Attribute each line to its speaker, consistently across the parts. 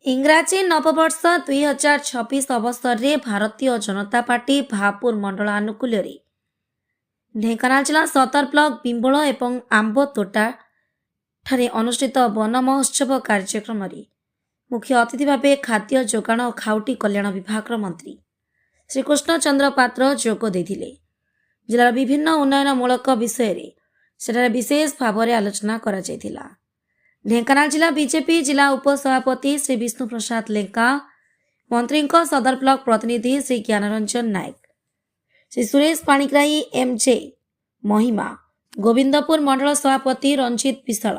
Speaker 1: इंग्राजी नववर्ष 2026 अवसर में भारतीय जनता पार्टी भापुर मंडल आनुकूल्य ढेंकानाल जिला सतर ब्लॉक बिंबल और आंबतोटा ठारे अनुष्ठित वन महोत्सव कार्यक्रम मुख्य अतिथि भाव खाद्य जोगाण और खाउटी कल्याण विभाग मंत्री श्री कृष्ण चंद्र पात्र जोग देथिले। जिलार विभिन्न उन्नयनमूलक विषय सेठारे विशेष भाव में आलोचना करा जायथिला। ढेंकानाल जिला बीजेपी जिला उपसभापति श्री विष्णु प्रसाद लेंका, मंत्री सदर ब्लॉक प्रतिनिधि श्री ज्ञानरंजन नायक, श्री सुरेश पाणिग्राही एमजे महिमा, गोविंदपुर मंडल सभापति रंजित विशाल,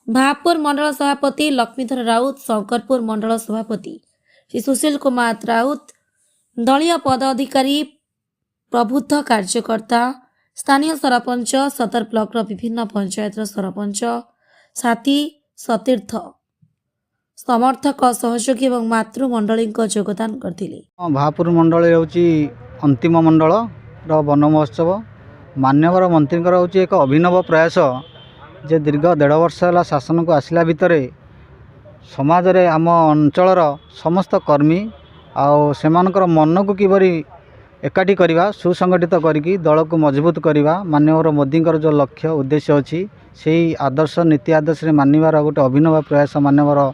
Speaker 1: भापुर मंडल सभापति लक्ष्मीधर राउत, शंकरपुर मंडल सभापति श्री सुशील कुमार राउत, दलीय पदाधिकारी, प्रबुद्ध कार्यकर्ता, स्थानीय सरपंच, सदर ब्लॉक विभिन्न पंचायत सरपंच, साथी सतीर्थ समर्थक सहयोगी और मातृमंडली योगदान करते।
Speaker 2: भापुर मंडल हूँ अंतिम मंडल वन महोत्सव। मान्यवर मंत्री हूँ एक अभिनव प्रयास जे दीर्घ 1.5 वर्ष है शासन को आसला भितर समाज रे आम अंचलर समस्त कर्मी आउ सेमानकर मन को किबरी एकाठी करवा सुसंगठित करके दल को मजबूत करवा माननीय मोदी जो लक्ष्य उद्देश्य अच्छी से आदर्श नीति आदर्श मानवर गोटे अभिनव प्रयास माननीय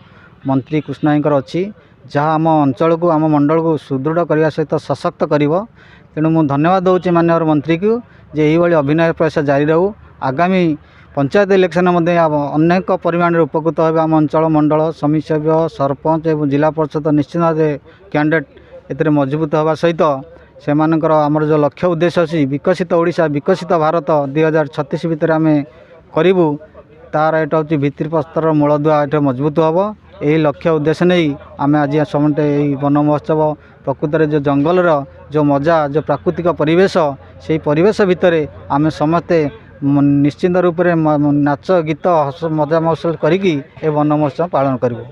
Speaker 2: मंत्री कृष्ण अच्छी जहाँ आम अंचल को आम मंडल को सुदृढ़ करने सहित सशक्त कर। तेणु मुझे धन्यवाद दूसरी माननीय मंत्री को जे यही अभिनव प्रयास जारी रहू। आगामी पंचायत इलेक्शन अनेक परिमाण उपकृत हो आम अंचल मंडल समिति सरपंच और जिला परिषद निश्चित भाव कैंडिडेट ए मजबूत होगा सहित से आमर जो लक्ष्य उद्देश्य अच्छी विकसित ओडिशा विकसित भारत 2036 भितर आम करूँ तार एटा हूँ भित्तिप्रस्तर मूलदुआ ये मजबूत हम। यही लक्ष्य उद्देश्य नहीं आम आज समस्ते वन महोत्सव प्रकृत जो जंगल जो मजा जो प्राकृतिक परिवेश से परिवेश भितर आम समस्ते निश्चिंत रूप से नाच गीत हस मजा महोत्सव करी वन महोत्सव पालन करूँ।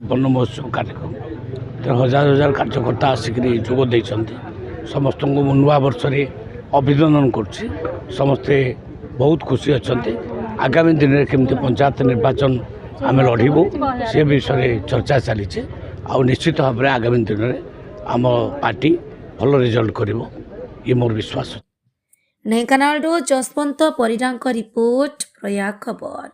Speaker 3: वन महोत्सव कार्यक्रम हजार हजार कार्यकर्ता आसिक जोग देते समस्त को नुआ वर्ष अभिनंदन करुच्ची। समस्ते बहुत खुशी अच्छा। आगामी दिन में केमती पंचायत निर्वाचन आम लड़ू से विषय चर्चा चली निश्चित भाव में आगामी दिन में आम पार्टी भल रिजल्ट कर मोर विश्वास।
Speaker 1: ढेंकानाल जसवंत परिडा रिपोर्ट प्रयाग खबर।